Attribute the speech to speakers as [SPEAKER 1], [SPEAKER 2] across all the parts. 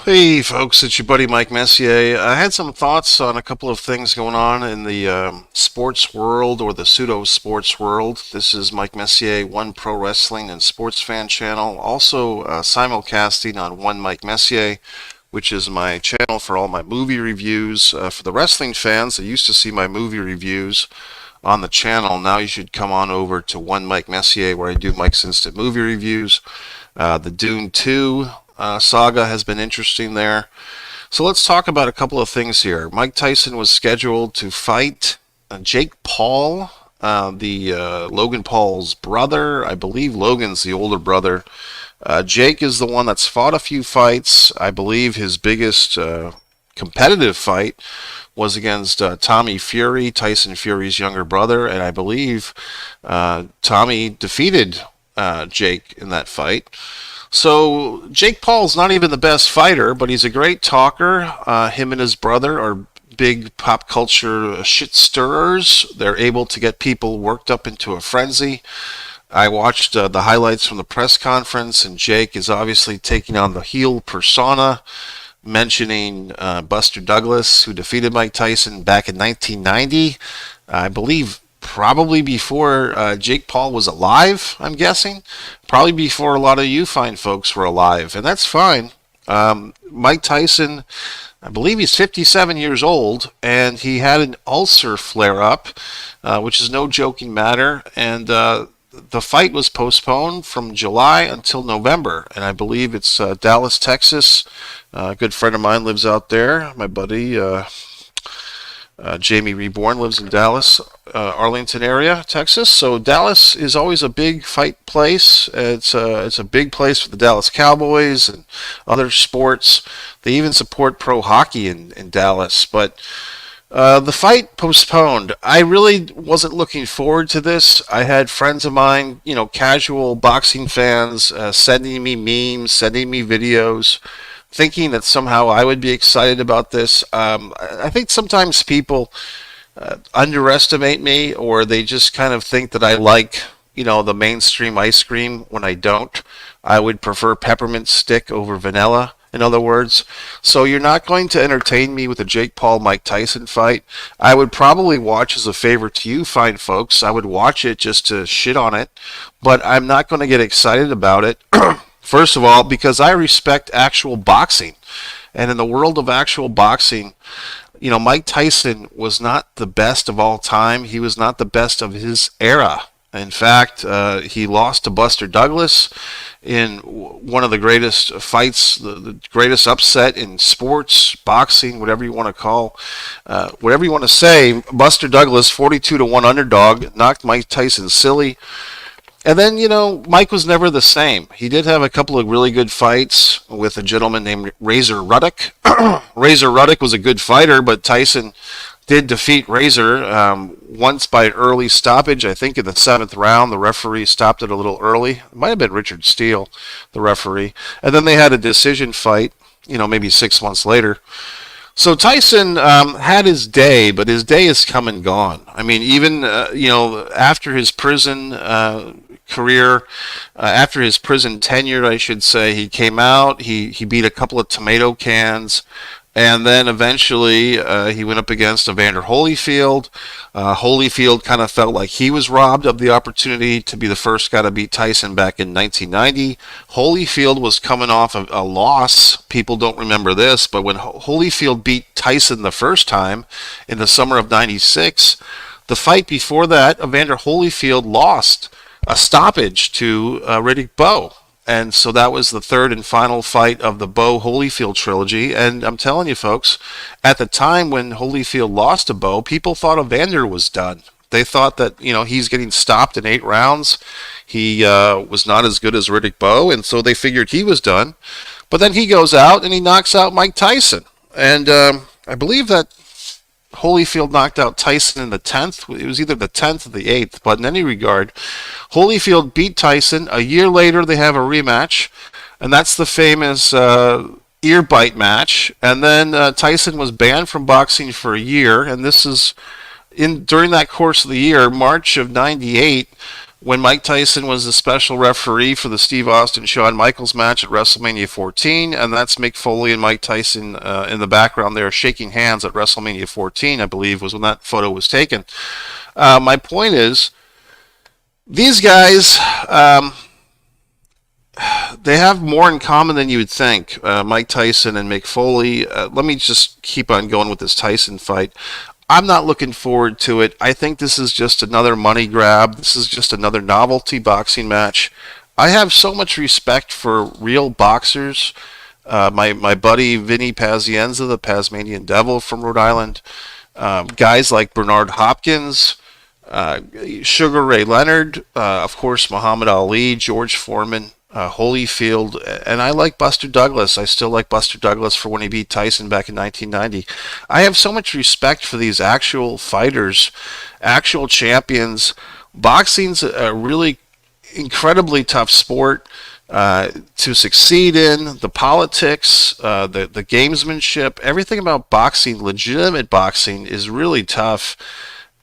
[SPEAKER 1] Hey folks, it's your buddy Mike Messier. I had some thoughts on a couple of things going on in the sports world or the pseudo sports world. This is Mike Messier, One Pro Wrestling and Sports Fan channel. Also simulcasting on One Mike Messier, which is my channel for all my movie reviews. For the wrestling fans that used to see my movie reviews on the channel, now you should come on over to One Mike Messier where I do Mike's Instant Movie Reviews. The Dune 2 saga has been interesting there. So let's talk about a couple of things here. Mike Tyson was scheduled to fight Jake Paul, the Logan Paul's brother. I believe Logan's the older brother. Jake is the one that's fought a few fights. I believe his biggest competitive fight was against Tommy Fury, Tyson Fury's younger brother, and I believe Tommy defeated Jake in that fight. So Jake Paul's not even the best fighter, but he's a great talker. Him and his brother are big pop culture shit stirrers. They're able to get people worked up into a frenzy. I watched the highlights from the press conference, and Jake is obviously taking on the heel persona, mentioning Buster Douglas, who defeated Mike Tyson back in 1990. I believe probably before Jake Paul was alive, I'm guessing. Probably before a lot of you fine folks were alive, and that's fine. Mike Tyson, I believe he's 57 years old, and he had an ulcer flare up, which is no joking matter, and the fight was postponed from July until November, and I believe it's Dallas, Texas. A good friend of mine lives out there. My buddy Jamie Reborn lives in Dallas, Arlington area, Texas. So Dallas is always a big fight place. It's a big place for the Dallas Cowboys and other sports. They even support pro hockey in Dallas, but the fight postponed. I really wasn't looking forward to this. I had friends of mine, casual boxing fans, sending me memes, sending me videos, thinking that somehow I would be excited about this. I think sometimes people underestimate me, or they just kind of think that I like, the mainstream ice cream when I don't. I would prefer peppermint stick over vanilla, in other words. So you're not going to entertain me with a Jake Paul Mike Tyson fight. I would probably watch as a favor to you fine folks. I would watch it just to shit on it, but I'm not going to get excited about it. First of all, because I respect actual boxing. And in the world of actual boxing, Mike Tyson was not the best of all time. He was not the best of his era. In fact, he lost to Buster Douglas in one of the greatest fights, the greatest upset in sports, boxing, whatever you want to call, whatever you want to say. Buster Douglas, 42-1 underdog, knocked Mike Tyson silly. And then, Mike was never the same. He did have a couple of really good fights with a gentleman named Razor Ruddock. Razor Ruddock was a good fighter, but Tyson did defeat Razor once by early stoppage. I think in the 7th round, the referee stopped it a little early. It might have been Richard Steele, the referee. And then they had a decision fight, maybe 6 months later. So Tyson had his day, but his day is come and gone. I mean, even after his prison career, after his prison tenure, I should say, he came out. He beat a couple of tomato cans. And then eventually he went up against Evander Holyfield. Holyfield kind of felt like he was robbed of the opportunity to be the first guy to beat Tyson back in 1990. Holyfield was coming off of a loss. People don't remember this, but when Holyfield beat Tyson the first time in the summer of 96, the fight before that, Evander Holyfield lost a stoppage to Riddick Bowe. And so that was the third and final fight of the Bowe Holyfield trilogy. And I'm telling you, folks, at the time when Holyfield lost to Bowe, people thought Evander was done. They thought that, he's getting stopped in 8 rounds. He was not as good as Riddick Bowe, and so they figured he was done. But then he goes out and he knocks out Mike Tyson. And I believe that Holyfield knocked out Tyson in the 10th. It was either the 10th or the 8th, but in any regard, Holyfield beat Tyson. A year later, they have a rematch, and that's the famous ear bite match. And then Tyson was banned from boxing for a year, and this is during that course of the year, March of '98. when Mike Tyson was the special referee for the Steve Austin-Shawn Michaels match at WrestleMania 14, and that's Mick Foley and Mike Tyson in the background there shaking hands at WrestleMania 14, I believe, was when that photo was taken. My point is, these guys, they have more in common than you would think. Mike Tyson and Mick Foley. Let me just keep on going with this Tyson fight. I'm not looking forward to it. I think this is just another money grab. This is just another novelty boxing match. I have so much respect for real boxers. My buddy Vinny Pazienza, the Tasmanian Devil from Rhode Island. Guys like Bernard Hopkins, Sugar Ray Leonard, of course Muhammad Ali, George Foreman, Holyfield, and I like Buster Douglas. I still like Buster Douglas for when he beat Tyson back in 1990. I have so much respect for these actual fighters, actual champions. Boxing's a really incredibly tough sport to succeed in. The politics, the gamesmanship, everything about boxing, legitimate boxing, is really tough.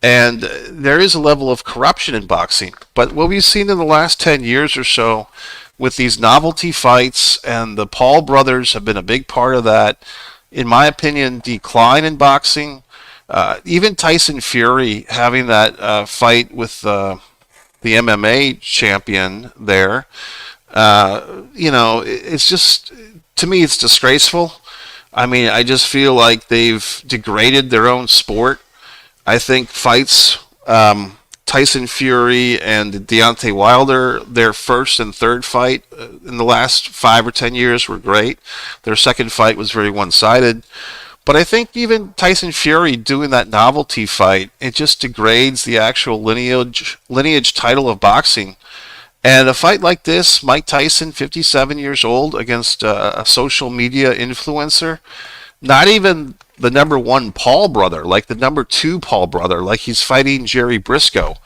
[SPEAKER 1] And there is a level of corruption in boxing. But what we've seen in the last 10 years or so with these novelty fights, and the Paul brothers have been a big part of that, in my opinion, decline in boxing. Even Tyson Fury having that fight with the MMA champion there, it's just, to me, it's disgraceful. I mean, I just feel like they've degraded their own sport. I think fights, Tyson Fury and Deontay Wilder, their first and third fight in the last 5 or 10 years were great. Their second fight was very one-sided. But I think even Tyson Fury doing that novelty fight, it just degrades the actual lineage title of boxing. And a fight like this, Mike Tyson, 57 years old, against a social media influencer, not even the number one Paul brother, like the number two Paul brother, like he's fighting Jerry Briscoe.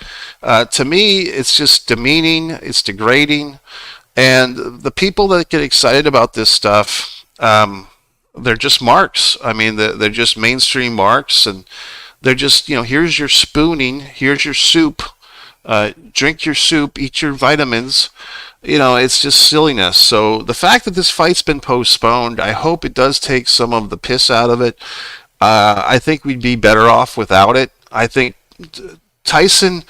[SPEAKER 1] To me, it's just demeaning, it's degrading, and the people that get excited about this stuff, they're just marks. I mean, they're just mainstream marks, and they're just, here's your spooning, here's your soup, drink your soup, eat your vitamins. It's just silliness. So the fact that this fight's been postponed, I hope it does take some of the piss out of it. I think we'd be better off without it. I think Tyson,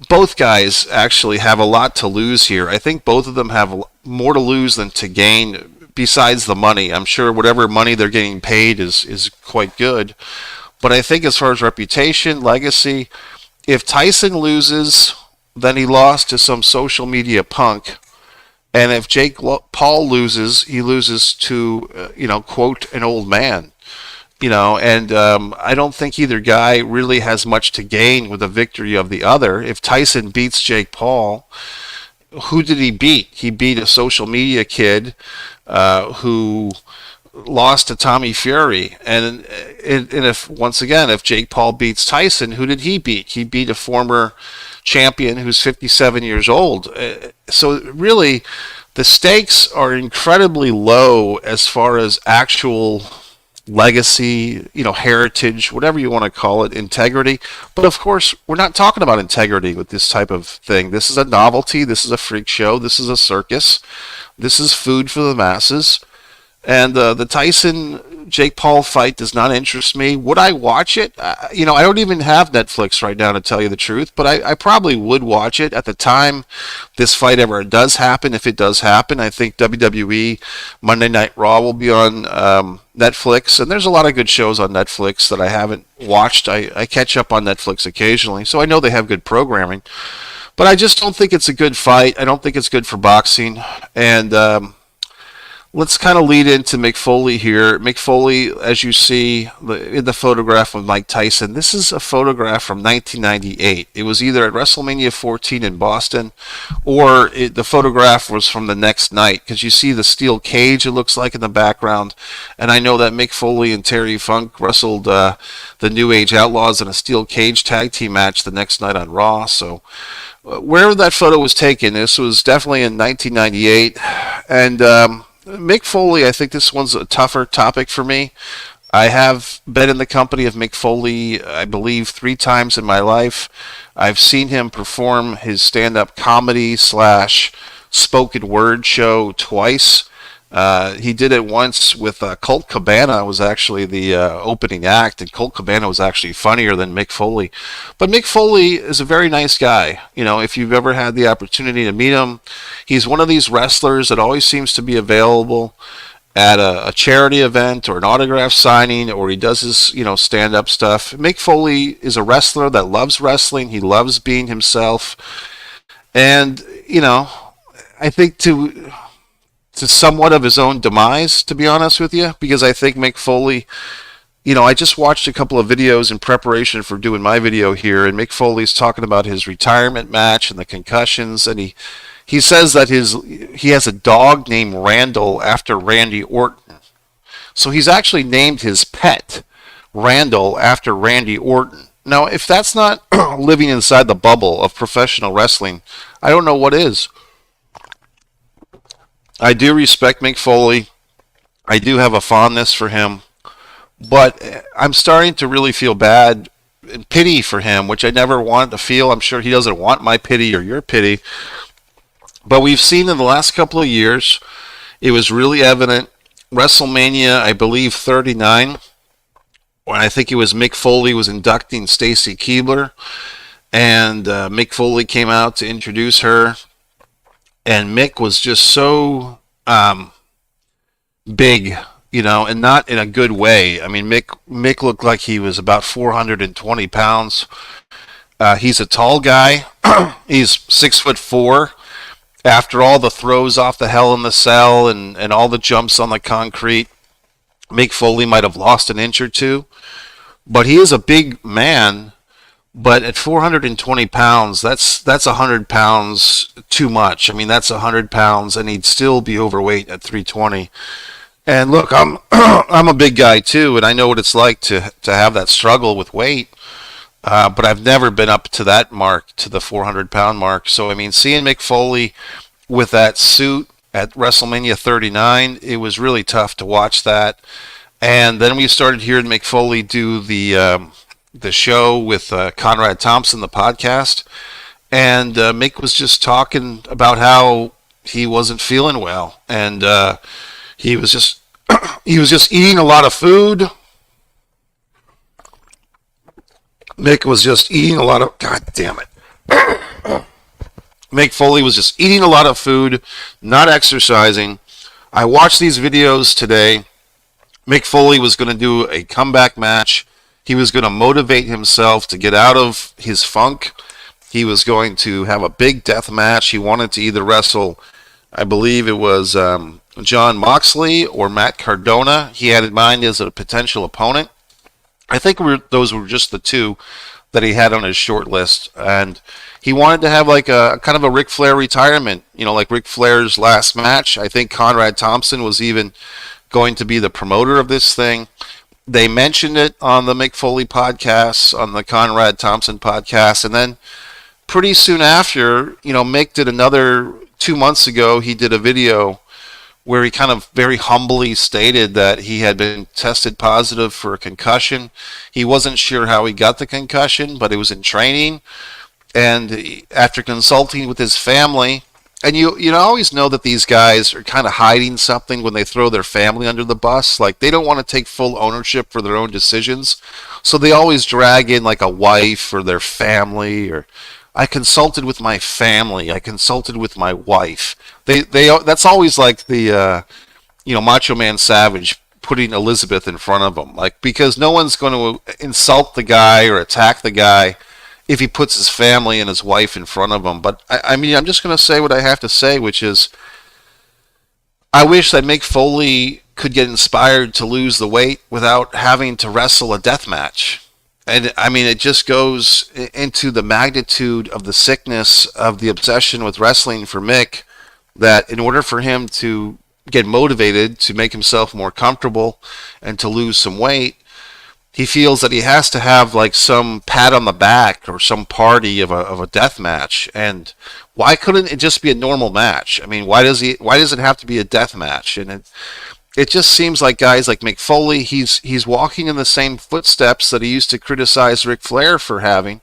[SPEAKER 1] both guys actually have a lot to lose here. I think both of them have more to lose than to gain besides the money. I'm sure whatever money they're getting paid is quite good. But I think as far as reputation, legacy, if Tyson loses, then he lost to some social media punk. And if Jake Paul loses, he loses to, quote, an old man. And I don't think either guy really has much to gain with the victory of the other. If Tyson beats Jake Paul, who did he beat? He beat a social media kid who lost to Tommy Fury. And if Jake Paul beats Tyson, who did he beat? He beat a former champion who's 57 years old. So really, the stakes are incredibly low as far as actual legacy, heritage, whatever you want to call it, integrity. But of course, we're not talking about integrity with this type of thing. This is a novelty. This is a freak show. This is a circus. This is food for the masses. And the Tyson Jake Paul fight does not interest me. Would I watch it? I don't even have Netflix right now, to tell you the truth, but I probably would watch it at the time this fight ever does happen. If it does happen, I think WWE Monday Night Raw will be on Netflix, and there's a lot of good shows on Netflix that I haven't watched. I catch up on Netflix occasionally, so I know they have good programming, but I just don't think it's a good fight. I don't think it's good for boxing, and let's kind of lead into Mick Foley here. Mick Foley, as you see in the photograph of Mike Tyson, this is a photograph from 1998. It was either at WrestleMania 14 in Boston, or the photograph was from the next night, because you see the steel cage, it looks like, in the background. And I know that Mick Foley and Terry Funk wrestled the New Age Outlaws in a steel cage tag team match the next night on Raw. So wherever that photo was taken, this was definitely in 1998. And Mick Foley, I think this one's a tougher topic for me. I have been in the company of Mick Foley, I believe, 3 times in my life. I've seen him perform his stand-up comedy slash spoken word show twice. He did it once with Colt Cabana was actually the opening act, and Colt Cabana was actually funnier than Mick Foley. But Mick Foley is a very nice guy. You know, if you've ever had the opportunity to meet him, he's one of these wrestlers that always seems to be available at a charity event or an autograph signing, or he does his stand-up stuff. Mick Foley is a wrestler that loves wrestling. He loves being himself, and I think to somewhat of his own demise, to be honest with you, because I think Mick Foley, I just watched a couple of videos in preparation for doing my video here, and Mick Foley's talking about his retirement match and the concussions, and he says that he has a dog named Randall after Randy Orton. So he's actually named his pet Randall after Randy Orton. Now, if that's not living inside the bubble of professional wrestling, I don't know what is. I do respect Mick Foley. I do have a fondness for him. But I'm starting to really feel bad and pity for him, which I never wanted to feel. I'm sure he doesn't want my pity or your pity. But we've seen in the last couple of years, it was really evident. WrestleMania, I believe, 39, when I think it was Mick Foley was inducting Stacy Keibler, and Mick Foley came out to introduce her, and Mick was just so big, and not in a good way. I mean, Mick looked like he was about 420 pounds. He's a tall guy. He's 6'4". After all the throws off the Hell in the Cell and all the jumps on the concrete, Mick Foley might have lost an inch or two. But he is a big man. But at 420 pounds, that's 100 pounds too much. I mean, that's 100 pounds, and he'd still be overweight at 320. And look, I'm I'm a big guy too, and I know what it's like to have that struggle with weight. But I've never been up to that mark, to the 400-pound mark. So I mean, seeing Mick Foley with that suit at WrestleMania 39, it was really tough to watch that. And then we started hearing Mick Foley do the show with Conrad Thompson, the podcast, and Mick was just talking about how he wasn't feeling well, and he was just he was just eating a lot of food. Mick was just eating a lot of, God damn it. Mick Foley was just eating a lot of food, not exercising. I watched these videos today. Mick Foley was going to do a comeback match. He was going to motivate himself to get out of his funk. He was going to have a big death match. He wanted to either wrestle, I believe it was John Moxley or Matt Cardona. He had in mind as a potential opponent. I think those were just the two that he had on his short list. And he wanted to have like a kind of a Ric Flair retirement, like Ric Flair's last match. I think Conrad Thompson was even going to be the promoter of this thing. They mentioned it on the Mick Foley podcast, on the Conrad Thompson podcast, and then pretty soon after, Mick did another 2 months ago, he did a video where he kind of very humbly stated that he had been tested positive for a concussion. He wasn't sure how he got the concussion, but it was in training. And after consulting with his family, and you always know that these guys are kind of hiding something when they throw their family under the bus. Like, they don't want to take full ownership for their own decisions. So they always drag in like a wife or their family, or I consulted with my family. I consulted with my wife. They that's always like the Macho Man Savage putting Elizabeth in front of them, like, because no one's going to insult the guy or attack the guy if he puts his family and his wife in front of him. But I mean, I'm just going to say what I have to say, which is, I wish that Mick Foley could get inspired to lose the weight without having to wrestle a death match. And I mean, it just goes into the magnitude of the sickness of the obsession with wrestling for Mick, that in order for him to get motivated to make himself more comfortable and to lose some weight, he feels that he has to have like some pat on the back or some party of a death match. And why couldn't it just be a normal match? I mean, why does it have to be a death match? And it just seems like guys like Mick Foley, he's walking in the same footsteps that he used to criticize Ric Flair for having,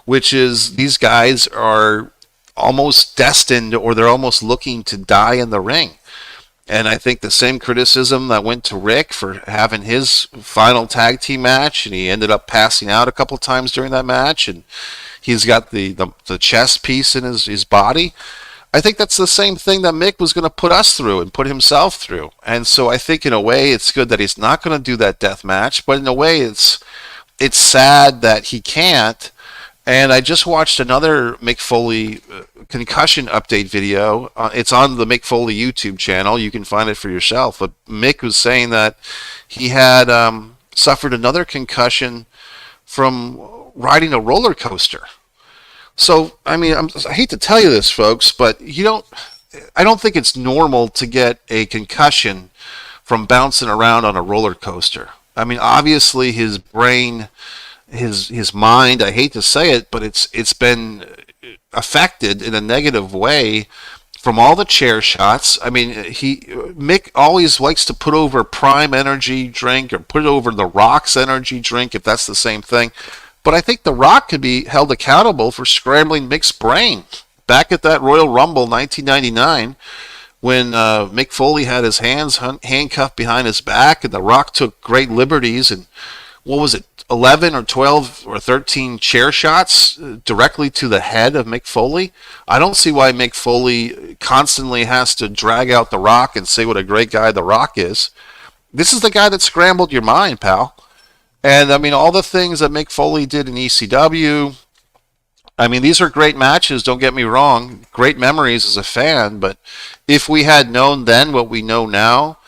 [SPEAKER 1] which is these guys are almost destined, or they're almost looking to die in the ring. And I think the same criticism that went to Rick for having his final tag team match, and he ended up passing out a couple times during that match, and he's got the chest piece in his body. I think that's the same thing that Mick was going to put us through and put himself through. And so I think in a way it's good that he's not going to do that death match, but in a way it's sad that he can't. And I just watched another Mick Foley concussion update video. It's on the Mick Foley YouTube channel. You can find it for yourself. But Mick was saying that he had suffered another concussion from riding a roller coaster. So, I mean, I hate to tell you this, folks, but I don't think it's normal to get a concussion from bouncing around on a roller coaster. I mean, obviously his brain, his mind, I hate to say it, but it's been affected in a negative way from all the chair shots. I mean, Mick always likes to put over Prime energy drink or put over the Rock's energy drink, if that's the same thing. But I think The Rock could be held accountable for scrambling Mick's brain. Back at that Royal Rumble 1999, when Mick Foley had his hands handcuffed behind his back, and The Rock took great liberties, and what was it, 11 or 12 or 13 chair shots directly to the head of Mick Foley? I don't see why Mick Foley constantly has to drag out The Rock and say what a great guy The Rock is. This is the guy that scrambled your mind, pal. And, I mean, all the things that Mick Foley did in ECW, I mean, these are great matches, don't get me wrong. Great memories as a fan, but if we had known then what we know now,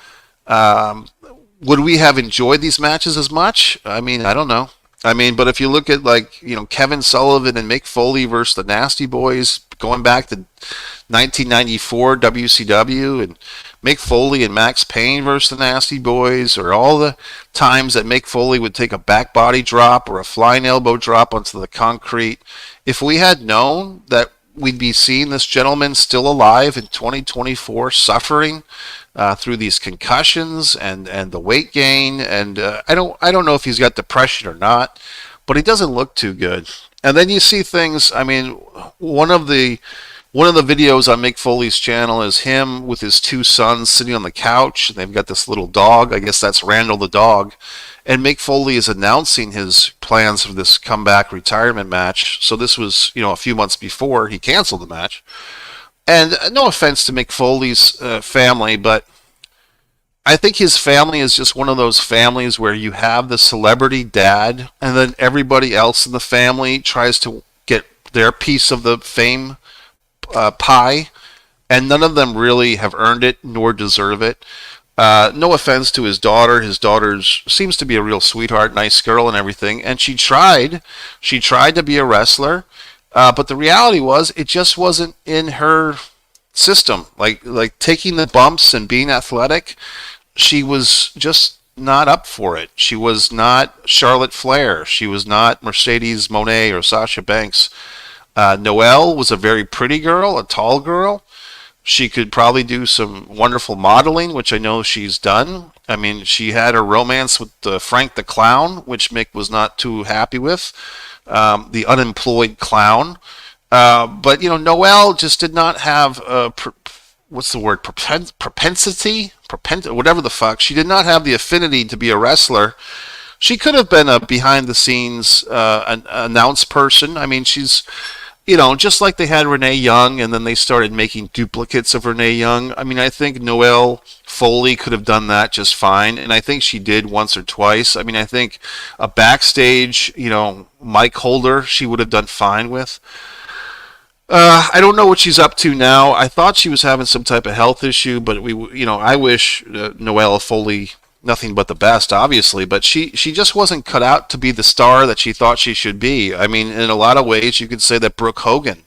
[SPEAKER 1] would we have enjoyed these matches as much? I mean, I don't know. I mean, but if you look at, like, Kevin Sullivan and Mick Foley versus the Nasty Boys, going back to 1994 WCW, and Mick Foley and Max Payne versus the Nasty Boys, or all the times that Mick Foley would take a back body drop or a flying elbow drop onto the concrete, if we had known that we'd be seeing this gentleman still alive in 2024 suffering through these concussions and the weight gain, and I don't know if he's got depression or not, but he doesn't look too good. And then you see things. I mean, one of the videos on Mick Foley's channel is him with his two sons sitting on the couch, and they've got this little dog. I guess that's Randall the dog. And Mick Foley is announcing his plans for this comeback retirement match. So this was, a few months before he canceled the match. And no offense to Mick Foley's family, but I think his family is just one of those families where you have the celebrity dad, and then everybody else in the family tries to get their piece of the fame pie, and none of them really have earned it nor deserve it. No offense to his daughter. His daughter seems to be a real sweetheart, nice girl and everything, and she tried to be a wrestler, but the reality was it just wasn't in her system. Like taking the bumps and being athletic, she was just not up for it. She was not Charlotte Flair. She was not Mercedes Moné or Sasha Banks. Noelle was a very pretty girl, a tall girl. She could probably do some wonderful modeling, which I know she's done. I mean, she had her romance with Frank the Clown, which Mick was not too happy with, the unemployed clown. But, Noelle just did not have, what's the word, propensity? Whatever the fuck. She did not have the affinity to be a wrestler. She could have been a behind-the-scenes an announce person. I mean, she's... just like they had Renee Young, and then they started making duplicates of Renee Young. I mean, I think Noelle Foley could have done that just fine, and I think she did once or twice. I mean, I think a backstage, Mike Holder, she would have done fine with. I don't know what she's up to now. I thought she was having some type of health issue, but I wish Noelle Foley nothing but the best, obviously, but she just wasn't cut out to be the star that she thought she should be. I mean, in a lot of ways, you could say that Brooke Hogan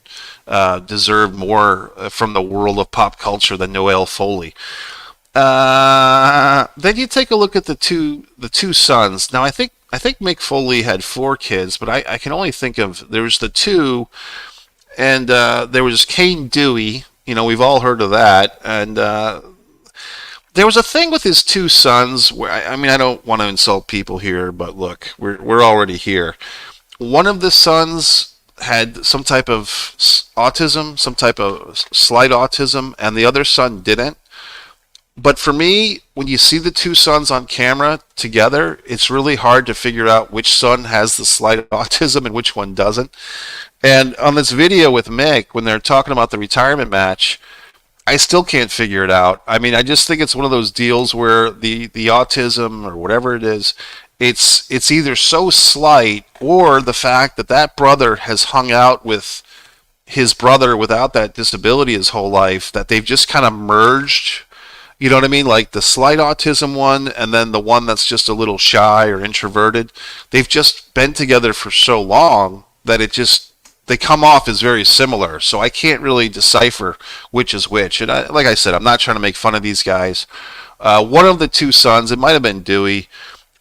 [SPEAKER 1] deserved more from the world of pop culture than Noelle Foley. Then you take a look at the two sons. Now, I think Mick Foley had 4 kids, but I can only think of, there was the 2, and there was Kane Dewey. We've all heard of that, and There was a thing with his two sons where I mean I don't want to insult people here, but look, we're already here. One of the sons had some type of autism, some type of slight autism, and the other son didn't. But for me, when you see the two sons on camera together, it's really hard to figure out which son has the slight autism and which one doesn't. And on this video with Mick, when they're talking about the retirement match, I still can't figure it out. I mean, I just think it's one of those deals where the autism or whatever it is, it's either so slight or the fact that that brother has hung out with his brother without that disability his whole life that they've just kind of merged. You know what I mean? Like the slight autism one and then the one that's just a little shy or introverted. They've just been together for so long that it just they come off as very similar. So I can't really decipher which is which. And like I said, I'm not trying to make fun of these guys. One of the two sons, it might have been Dewey,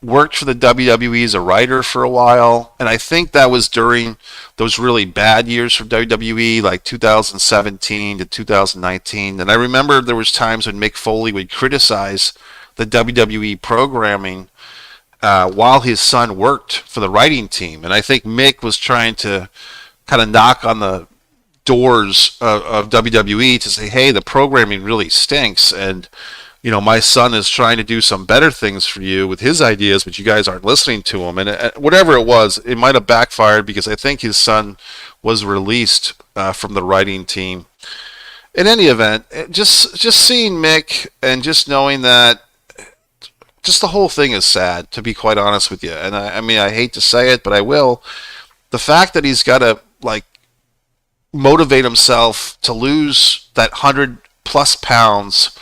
[SPEAKER 1] worked for the WWE as a writer for a while, and I think that was during those really bad years for WWE, like 2017 to 2019. And I remember there was times when Mick Foley would criticize the WWE programming while his son worked for the writing team, and I think Mick was trying to kind of knock on the doors of WWE to say, hey, the programming really stinks, and my son is trying to do some better things for you with his ideas, but you guys aren't listening to him. And whatever it was, it might have backfired because I think his son was released from the writing team. In any event, just seeing Mick and just knowing that, just the whole thing is sad, to be quite honest with you. And I mean, I hate to say it, but I will. The fact that he's got to motivate himself to lose that 100+ pounds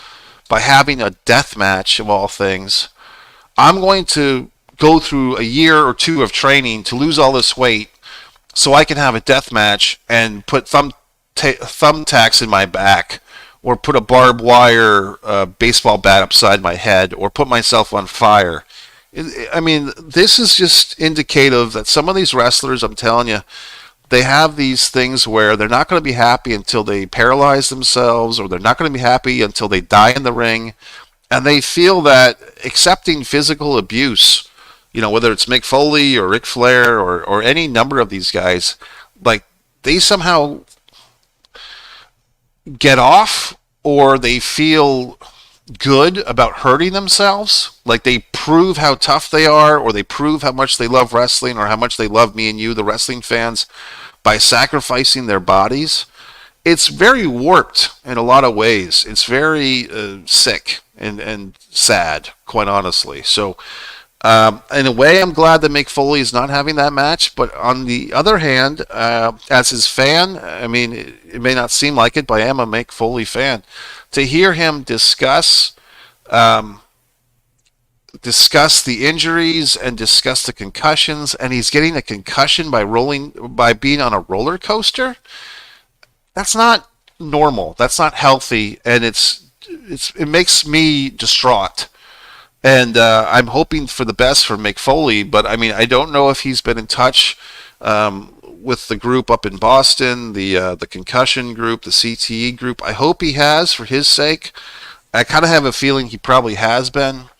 [SPEAKER 1] by having a death match of all things. I'm going to go through a year or two of training to lose all this weight so I can have a death match and put thumbtacks in my back or put a barbed wire baseball bat upside my head or put myself on fire. I mean, this is just indicative that some of these wrestlers, I'm telling you, they have these things where they're not going to be happy until they paralyze themselves, or they're not going to be happy until they die in the ring. And they feel that accepting physical abuse, whether it's Mick Foley or Ric Flair or any number of these guys, like they somehow get off, or they feel good about hurting themselves, like they prove how tough they are, or they prove how much they love wrestling, or how much they love me and you, the wrestling fans, by sacrificing their bodies. It's very warped in a lot of ways. It's very sick and sad, quite honestly. So in a way, I'm glad that Mick Foley is not having that match, but on the other hand, as his fan, I mean, it may not seem like it, but I am a Mick Foley fan. To hear him discuss the injuries and discuss the concussions, and he's getting a concussion by being on a roller coaster. That's not normal. That's not healthy, and it makes me distraught. And I'm hoping for the best for Mick Foley, but I mean, I don't know if he's been in touch with the group up in Boston, the concussion group, the CTE group. I hope he has, for his sake. I kind of have a feeling he probably has been.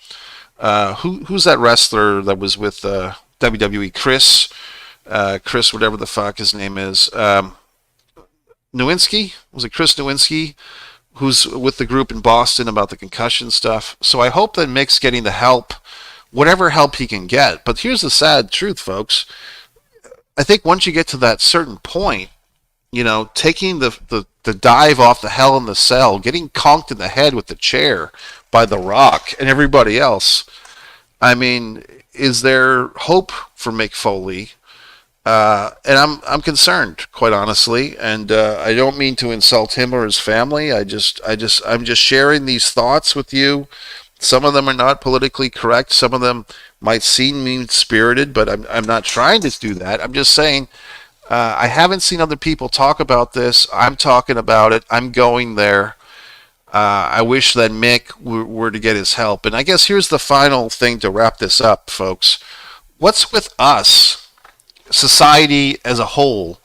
[SPEAKER 1] Who's that wrestler that was with WWE? Chris, whatever the fuck his name is. Nowinski? Was it Chris Nowinski? Who's with the group in Boston about the concussion stuff. So I hope that Mick's getting the help, whatever help he can get. But here's the sad truth, folks. I think once you get to that certain point, taking the dive off the Hell in the Cell, getting conked in the head with the chair by The Rock and everybody else, I mean, is there hope for Mick Foley? And I'm concerned, quite honestly, and I don't mean to insult him or his family. I'm just sharing these thoughts with you. Some of them are not politically correct. Some of them might seem mean-spirited, but I'm not trying to do that. I'm just saying I haven't seen other people talk about this. I'm talking about it. I'm going there. I wish that Mick were to get his help. And I guess here's the final thing to wrap this up, folks. What's with us, society as a whole,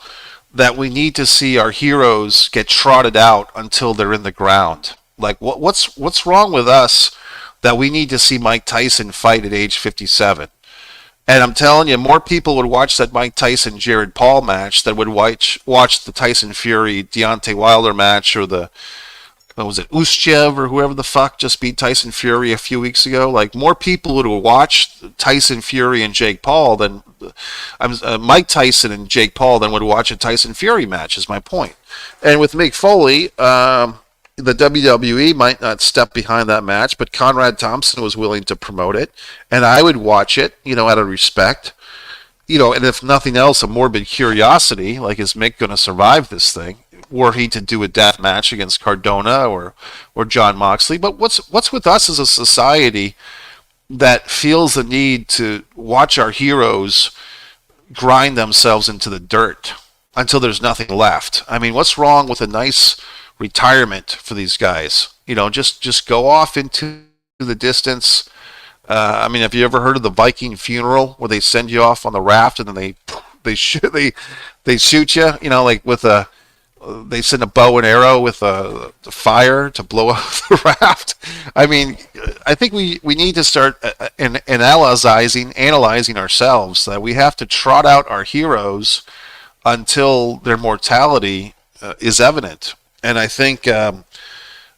[SPEAKER 1] that we need to see our heroes get trotted out until they're in the ground? Like, what's wrong with us that we need to see Mike Tyson fight at age 57? And I'm telling you, more people would watch that Mike Tyson Jared Paul match than would watch the Tyson Fury Deontay Wilder match, or the, what was it, Usyk or whoever the fuck just beat Tyson Fury a few weeks ago. Like, more people would watch Tyson Fury and Jake Paul than Mike Tyson and Jake Paul than would watch a Tyson Fury match. Is my point. And with Mick Foley, the WWE might not step behind that match, but Conrad Thompson was willing to promote it, and I would watch it, out of respect. And if nothing else, a morbid curiosity, like, is Mick going to survive this thing? Were he to do a death match against Cardona or John Moxley? But what's with us as a society that feels the need to watch our heroes grind themselves into the dirt until there's nothing left? I mean, what's wrong with a nice retirement for these guys? Just go off into the distance. I mean, have you ever heard of the Viking funeral, where they send you off on the raft and then they shoot you? Like with a they send a bow and arrow with a fire to blow up the raft. I mean, I think we need to start analyzing ourselves. That we have to trot out our heroes until their mortality is evident. And I think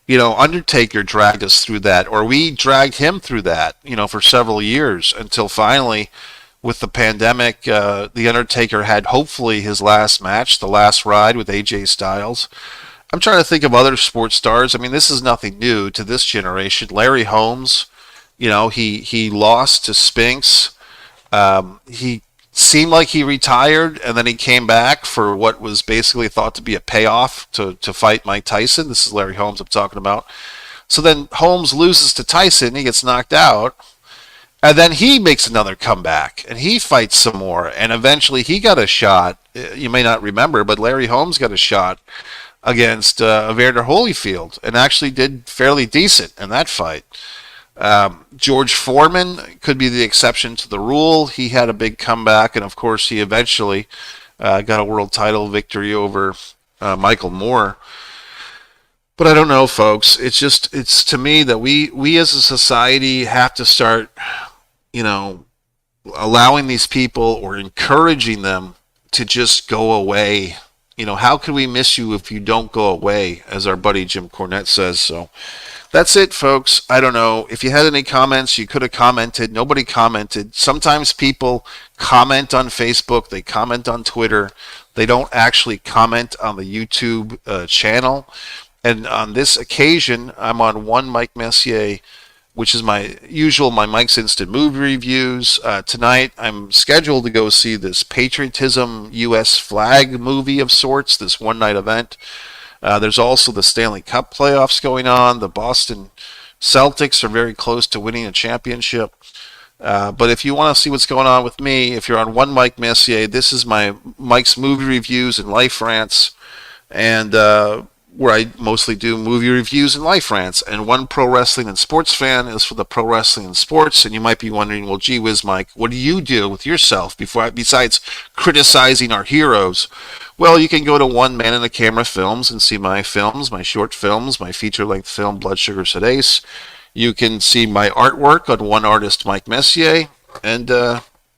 [SPEAKER 1] Undertaker dragged us through that, or we dragged him through that, for several years, until finally, with the pandemic, the Undertaker had hopefully his last match, the last ride with AJ Styles. I'm trying to think of other sports stars. I mean, this is nothing new to this generation. Larry Holmes, he lost to Spinks. He seemed like he retired, and then he came back for what was basically thought to be a payoff to fight Mike Tyson. This is Larry Holmes I'm talking about. So then Holmes loses to Tyson, he gets knocked out, and then he makes another comeback, and he fights some more, and eventually he got a shot. You may not remember, but Larry Holmes got a shot against Evander Holyfield, and actually did fairly decent in that fight. George Foreman could be the exception to the rule. He had a big comeback, and of course he eventually got a world title victory over Michael Moore. But I don't know, folks. It's to me that we as a society have to start, allowing these people or encouraging them to just go away. How can we miss you if you don't go away, as our buddy Jim Cornette says. So that's it, folks. I don't know. If you had any comments, you could have commented. Nobody commented. Sometimes people comment on Facebook. They comment on Twitter. They don't actually comment on the YouTube channel. And on this occasion, I'm on one Mike Messier, which is my Mike's Instant Movie Reviews. Tonight, I'm scheduled to go see this patriotism U.S. flag movie of sorts, this one-night event. There's also the Stanley Cup playoffs going on. The Boston Celtics are very close to winning a championship. But if you want to see what's going on with me, if you're on one Mike Messier, this is my Mike's Movie Reviews and Life Rants, and where I mostly do movie reviews and life rants. And one Pro Wrestling and Sports Fan is for the Pro Wrestling and Sports. And you might be wondering, well, gee whiz, Mike, what do you do with yourself besides criticizing our heroes? Well, you can go to One Man and a Camera Films and see my films, my short films, my feature-length film, Blood Sugar Sedace. You can see my artwork on One Artist Mike Messier, and,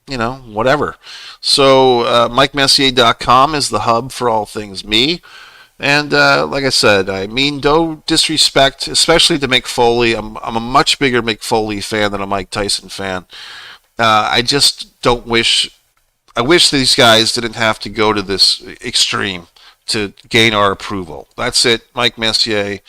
[SPEAKER 1] whatever. So, MikeMessier.com is the hub for all things me. And like I said, I mean no disrespect, especially to Mick Foley. I'm a much bigger Mick Foley fan than a Mike Tyson fan. I just don't wish... I wish these guys didn't have to go to this extreme to gain our approval. That's it. Mike Messier.